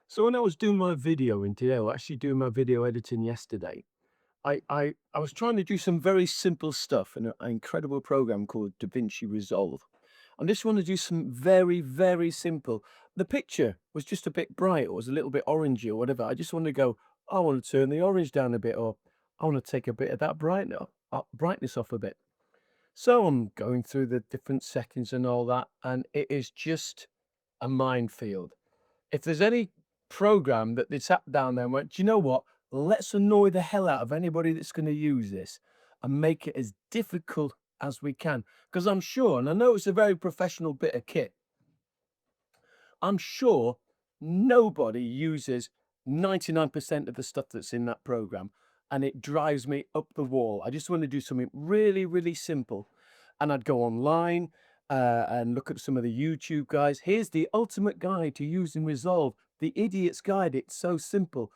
So when I was doing my video in today, or actually doing my video editing yesterday, I was trying to do some very simple stuff in an incredible program called DaVinci Resolve. And just want to do some very, very simple. The picture was just a bit bright, or was a little bit orangey or whatever. I just want to go, I want to turn the orange down a bit, or I want to take a bit of that brightness off a bit. So I'm going through the different settings and all that, and it is just a minefield. If there's any program that they sat down there and went, "Do you know what? Let's annoy the hell out of anybody that's gonna use this and make it as difficult as we can." Because 'Cause I'm sure, and I know it's a very professional bit of kit, I'm sure nobody uses 99% of the stuff that's in that program, and it drives me up the wall. I just wanna do something really, really simple, and I'd go online, and look at some of the YouTube guys. Here's the ultimate guide to using Resolve, the idiot's guide. It's so simple.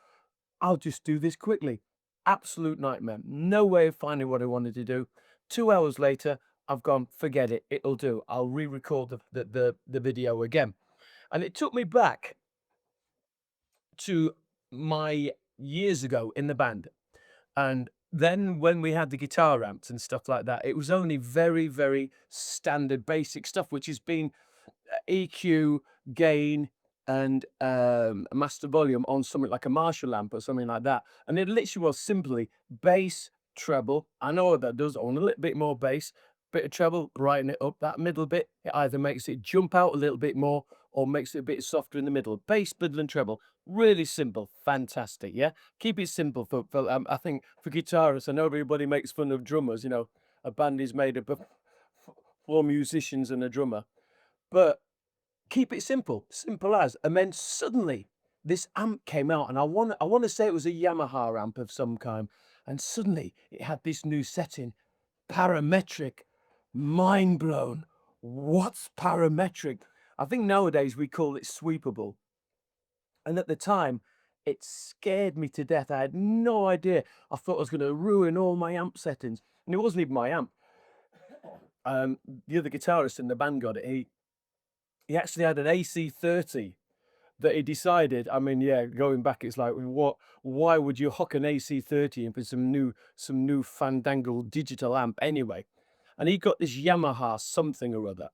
I'll just do this quickly. Absolute nightmare. No way of finding what I wanted to do. 2 hours later, I've gone, forget it. It'll do. I'll re-record the video again. And it took me back to my years ago in the band. And then when we had the guitar amps and stuff like that, it was only very, very standard basic stuff, which has been EQ, gain, and master volume on something like a Marshall amp or something like that. And it literally was simply bass, treble. I know what that does. I want a little bit more bass, bit of treble, brighten it up. That middle bit, it either makes it jump out a little bit more or makes it a bit softer in the middle. Bass, middle, and treble. Really simple. Fantastic. Yeah. Keep it simple I think for guitarists, I know everybody makes fun of drummers. A band is made up of four musicians and a drummer. But keep it simple, simple as. And then suddenly this amp came out, and I want to say it was a Yamaha amp of some kind. And suddenly it had this new setting, parametric. Mind blown. What's parametric? I think nowadays we call it sweepable. And at the time, it scared me to death. I had no idea. I thought I was going to ruin all my amp settings. And it wasn't even my amp. The other guitarist in the band got it. He actually had an AC30 that he decided. I mean, yeah, going back, it's like, why would you hook an AC30 in for some new fandangled digital amp anyway? And he got this Yamaha something or other,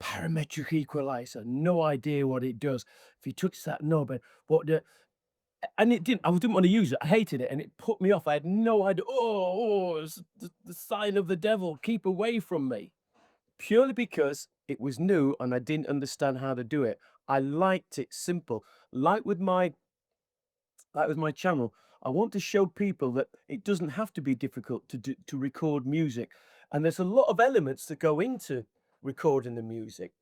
parametric equalizer, no idea what it does. If he touches that knob, and what the and I didn't want to use it. I hated it, and it put me off. I had no idea. Oh, it's the sign of the devil. Keep away from me. Purely because it was new and I didn't understand how to do it. I liked it simple. Like with my channel, I want to show people that it doesn't have to be difficult to record music. And there's a lot of elements that go into recording the music.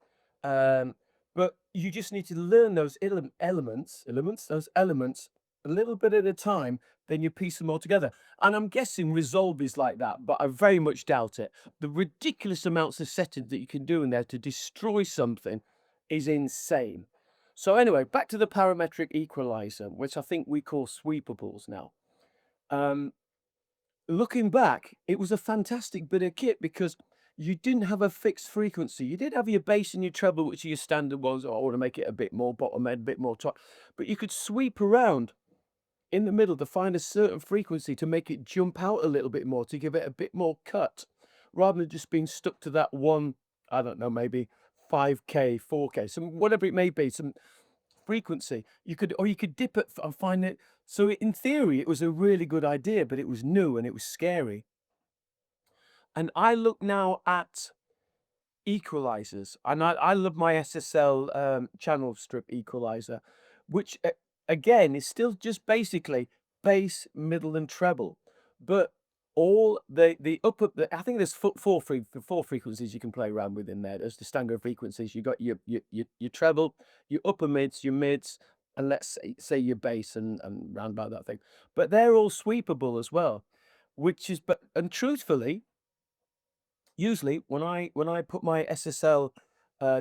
Um, but you just need to learn those those elements a little bit at a time, then you piece them all together. And I'm guessing Resolve is like that, but I very much doubt it. The ridiculous amounts of settings that you can do in there to destroy something is insane. So anyway, back to the parametric equalizer, which I think we call sweepables now. Um, Looking back, it was a fantastic bit of kit because you didn't have a fixed frequency. You did have your bass and your treble, which are your standard ones. Oh, I want to make it a bit more bottom end, a bit more top. But you could sweep around in the middle to find a certain frequency to make it jump out a little bit more, to give it a bit more cut, rather than just being stuck to that one, I don't know, maybe 5K, 4K, some whatever it may be, some frequency. You could dip it and find it. So in theory, it was a really good idea, but it was new and it was scary. And I look now at equalizers, and I love my SSL channel strip equalizer, which again is still just basically bass, middle, and treble, but all the upper. I think there's four frequencies you can play around with in there. There's the standard frequencies. You got your treble, your upper mids, your mids, and let's say your bass and round about that thing. But they're all sweepable as well, which is and truthfully, usually when I put my SSL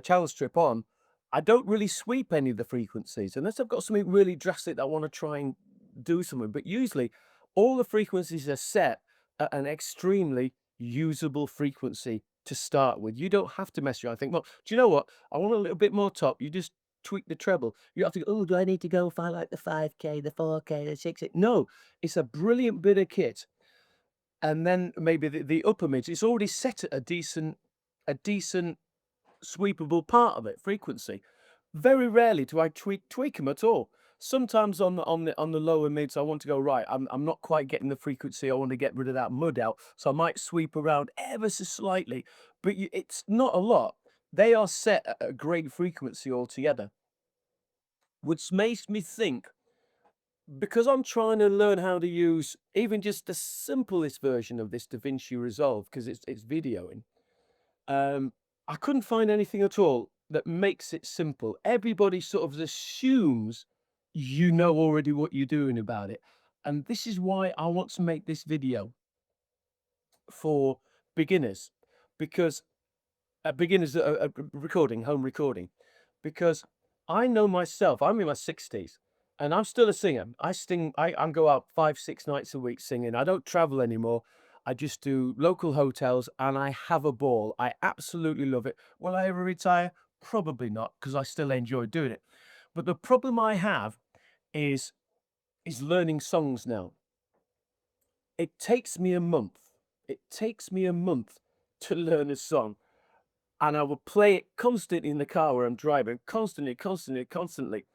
channel strip on, I don't really sweep any of the frequencies unless I've got something really drastic that I want to try and do something. But usually, all the frequencies are set at an extremely usable frequency to start with. You don't have to mess around. I think, well, do you know what? I want a little bit more top. You just tweak the treble. You have to go, oh, do I need to go for like the 5K, the 4K, the 6K? No, it's a brilliant bit of kit. And then maybe the upper mids, it's already set at a decent sweepable part of it, frequency. Very rarely do I tweak them at all. Sometimes on the lower mids, I want to go right. I'm not quite getting the frequency. I want to get rid of that mud out, so I might sweep around ever so slightly, but it's not a lot. They are set at a great frequency altogether, which makes me think, because I'm trying to learn how to use even just the simplest version of this DaVinci Resolve, because it's videoing. Um, I couldn't find anything at all that makes it simple. Everybody sort of assumes you know already what you're doing about it. And this is why I want to make this video for beginners, because beginners that are recording, home recording, because I know myself, I'm in my 60s and I'm still a singer. I go out 5, 6 nights a week singing. I don't travel anymore. I just do local hotels and I have a ball. I absolutely love it. Will I ever retire? Probably not, because I still enjoy doing it. But the problem I have is is learning songs now. It takes me a month. It takes me a month to learn a song, and I will play it constantly in the car where I'm driving, constantly, constantly, constantly.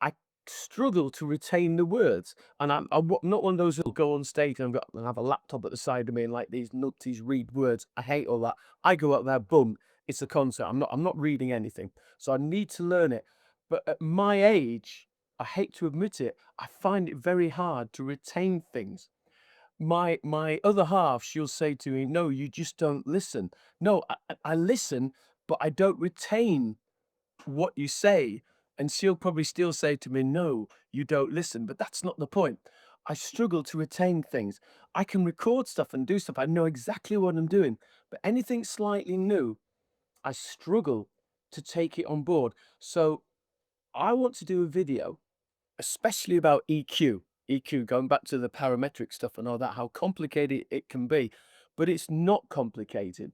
I struggle to retain the words, and I'm not one of those that'll go on stage and have a laptop at the side of me and like these nutties read words. I hate all that. I go up there, boom, it's a concert. I'm not reading anything, so I need to learn it. But at my age, I hate to admit it, I find it very hard to retain things. My other half, she'll say to me, "No, you just don't listen." No, I listen, but I don't retain what you say. And she'll probably still say to me, "No, you don't listen." But that's not the point. I struggle to retain things. I can record stuff and do stuff. I know exactly what I'm doing, but anything slightly new, I struggle to take it on board. So I want to do a video especially about EQ. EQ, going back to the parametric stuff and all that, how complicated it can be. But it's not complicated.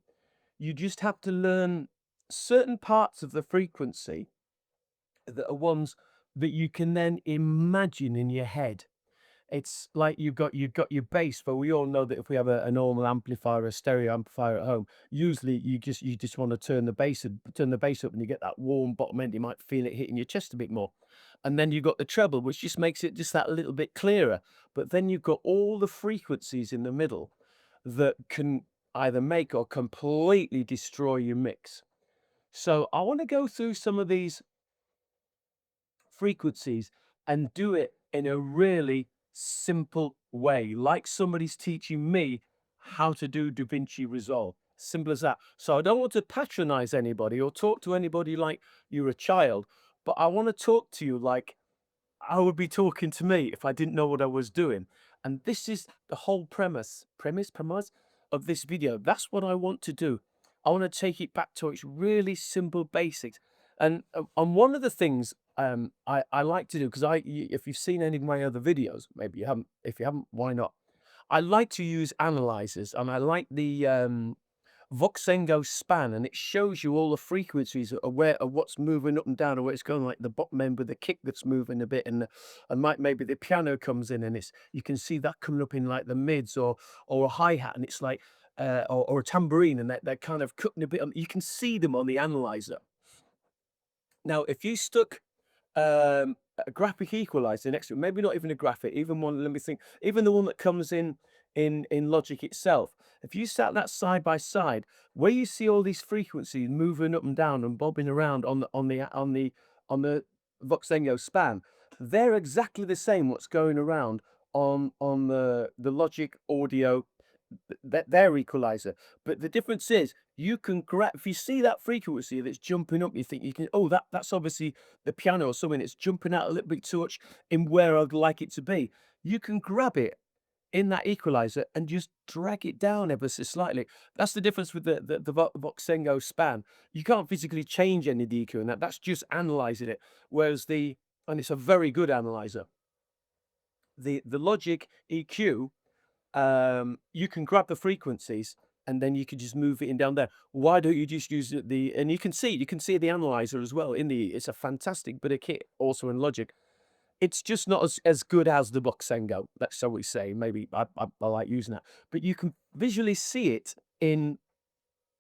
You just have to learn certain parts of the frequency that are ones that you can then imagine in your head. It's like you've got your bass, but we all know that if we have a normal amplifier, a stereo amplifier at home, usually you just want to turn the bass up, and you get that warm bottom end. You might feel it hitting your chest a bit more, and then you've got the treble, which just makes it just that little bit clearer. But then you've got all the frequencies in the middle that can either make or completely destroy your mix. So I want to go through some of these frequencies and do it in a really simple way, like somebody's teaching me how to do DaVinci Resolve. Simple as that. So I don't want to patronize anybody or talk to anybody like you're a child, but I want to talk to you like I would be talking to me if I didn't know what I was doing. And this is the whole premise of this video. That's what I want to do. I want to take it back to its really simple basics. And one of the things I like to do, because if you've seen any of my other videos, maybe you haven't. If you haven't, why not? I like to use analyzers, and I like the Voxengo SPAN, and it shows you all the frequencies of what's moving up and down, or where it's going, like the bottom end with the kick that's moving a bit, and maybe the piano comes in, and you can see that coming up in like the mids, or a hi hat, and it's like or a tambourine, and they're kind of cutting a bit. You can see them on the analyzer. Now, if you stuck a graphic equalizer next to it, maybe not even a graphic, even one, let me think, even the one that comes in Logic itself. If you sat that side by side, where you see all these frequencies moving up and down and bobbing around on the Voxengo SPAN, they're exactly the same what's going around on the Logic Audio, their equalizer. But the difference is you can grab, if you see that frequency that's jumping up, you think you can, oh, that's obviously the piano or something. It's jumping out a little bit too much in where I'd like it to be. You can grab it in that equalizer and just drag it down ever so slightly. That's the difference with the Voxengo SPAN. You can't physically change any EQ in that. That's just analyzing it. Whereas and it's a very good analyzer. The Logic EQ, you can grab the frequencies and then you could just move it in down there. Why don't you just use the and you can see the analyzer as well in the it's a fantastic bit of kit also in Logic. It's just not as good as the Voxengo, that's shall we say. Maybe I like using that. But you can visually see it in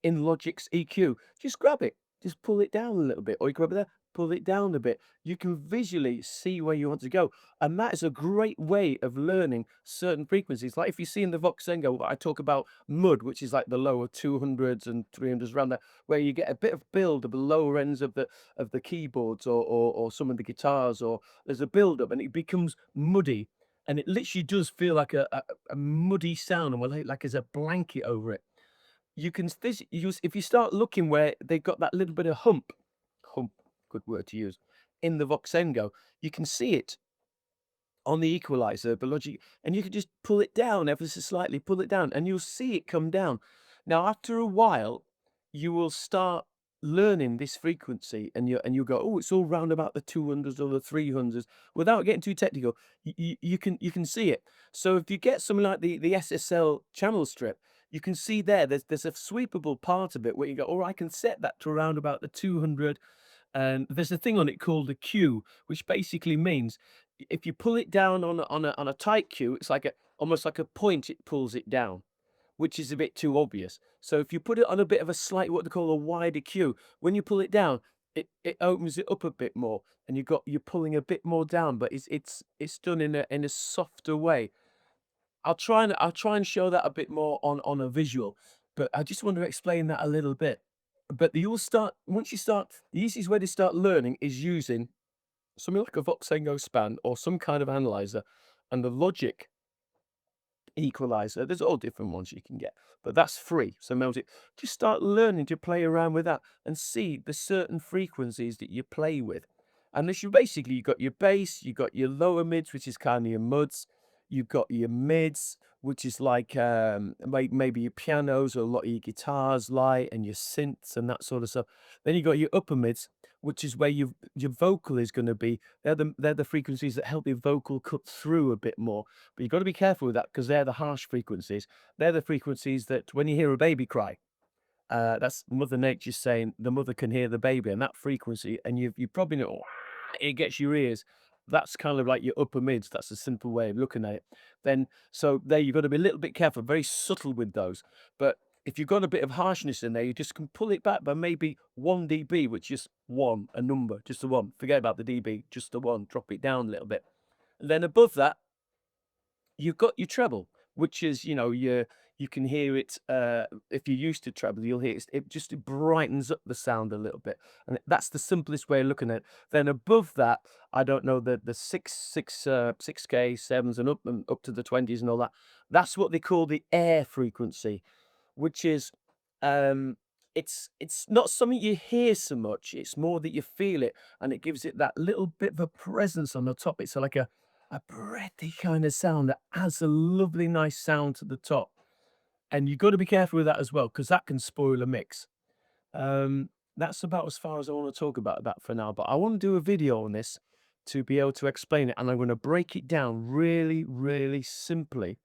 Logic's EQ. Just grab it, just pull it down a little bit, or you grab it there, pull it down a bit. You can visually see where you want to go. And that is a great way of learning certain frequencies. Like if you see in the Voxengo, I talk about mud, which is like the lower 200s and 300s around there, where you get a bit of build of the lower ends of the keyboards or some of the guitars, or there's a build up and it becomes muddy. And it literally does feel like a muddy sound, and like there's a blanket over it. You can use if you start looking where they've got that little bit of hump, good word to use, in the Voxengo, you can see it on the equalizer, the Logic, and you can just pull it down ever so slightly, pull it down, and you'll see it come down. Now, after a while, you will start learning this frequency, and you'll go, oh, it's all round about the 200s or the 300s, without getting too technical. You can see it. So if you get something like the SSL channel strip, you can see there's a sweepable part of it where you go, oh, I can set that to around about the 200, and there's a thing on it called the Q, which basically means if you pull it down on a tight Q, it's like almost like a point. It pulls it down, which is a bit too obvious. So if you put it on a bit of a slight what they call a wider Q, when you pull it down, it opens it up a bit more, and you're pulling a bit more down, but it's done in a softer way. I'll try and show that a bit more on a visual, but I just want to explain that a little bit. But you'll start once you start, the easiest way to start learning is using something like a Voxengo SPAN or some kind of analyzer, and the Logic equalizer. There's all different ones you can get, but that's free. So melt it. Just start learning to play around with that and see the certain frequencies that you play with. And this you basically you got your bass, you got your lower mids, which is kind of your muds, you've got your mids, which is like maybe your pianos or a lot of your guitars light and your synths and that sort of stuff. Then you got your upper mids, which is where your vocal is going to be. They're the frequencies that help your vocal cut through a bit more. But you've got to be careful with that because they're the harsh frequencies. They're the frequencies that when you hear a baby cry, that's Mother Nature saying the mother can hear the baby, and that frequency, and you probably know it gets your ears. That's kind of like your upper mids. That's a simple way of looking at it. Then, so there you've got to be a little bit careful, very subtle with those. But if you've got a bit of harshness in there, you just can pull it back by maybe 1 dB, which is one, a number, just a one. Forget about the dB, just a one. Drop it down a little bit. And then above that, you've got your treble, which is, you can hear it, if you're used to treble, you'll hear it brightens up the sound a little bit, and that's the simplest way of looking at it. Then above that, I don't know, the 6K, 7s and up to the 20s and all that, that's what they call the air frequency, which is, um, it's not something you hear so much, it's more that you feel it, and it gives it that little bit of a presence on the top. It's like a breathy kind of sound that has a lovely, nice sound to the top. And you've got to be careful with that as well, because that can spoil a mix. That's about as far as I want to talk about that for now. But I want to do a video on this to be able to explain it. And I'm going to break it down really, really simply,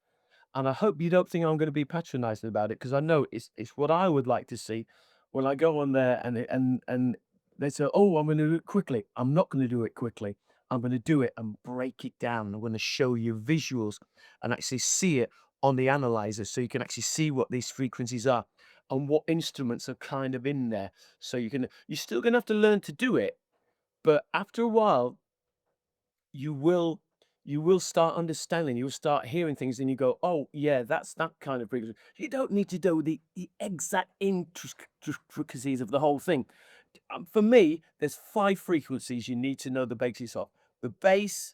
and I hope you don't think I'm gonna be patronizing about it, because I know it's what I would like to see when I go on there and they say, "Oh, I'm gonna do it quickly." I'm not gonna do it quickly. I'm gonna do it and break it down. I'm gonna show you visuals and actually see it on the analyzer, so you can actually see what these frequencies are and what instruments are kind of in there. So you're still gonna have to learn to do it, but after a while you will you will start understanding, you'll start hearing things and you go, oh yeah, that's that kind of frequency. You don't need to know the exact intricacies of the whole thing. For me, there's 5 frequencies you need to know the basis of: the bass,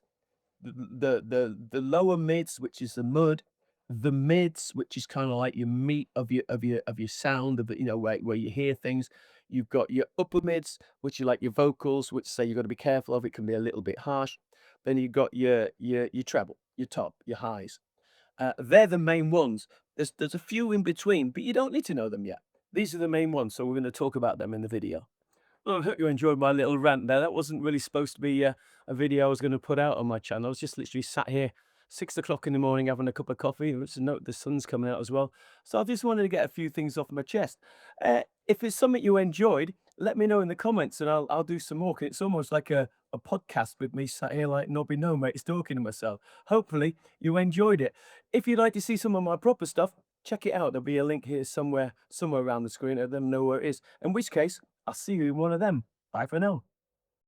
the lower mids, which is the mud, the mids, which is kind of like your meat of your sound of where you hear things. You've got your upper mids, which are like your vocals, which say you've got to be careful of. It can be a little bit harsh. Then you've got your treble, your top, your highs. They're the main ones. There's a few in between, but you don't need to know them yet. These are the main ones, so we're going to talk about them in the video. Well, I hope you enjoyed my little rant there. That wasn't really supposed to be a video I was going to put out on my channel. I was just literally sat here 6 o'clock in the morning having a cup of coffee. It's a note the sun's coming out as well. So I just wanted to get a few things off my chest. If it's something you enjoyed, let me know in the comments and I'll do some more. 'Cause it's almost like a podcast with me sat here like Nobby No Mates talking to myself. Hopefully you enjoyed it. If you'd like to see some of my proper stuff, check it out. There'll be a link here somewhere around the screen. Let them know where it is. In which case, I'll see you in one of them. Bye for now.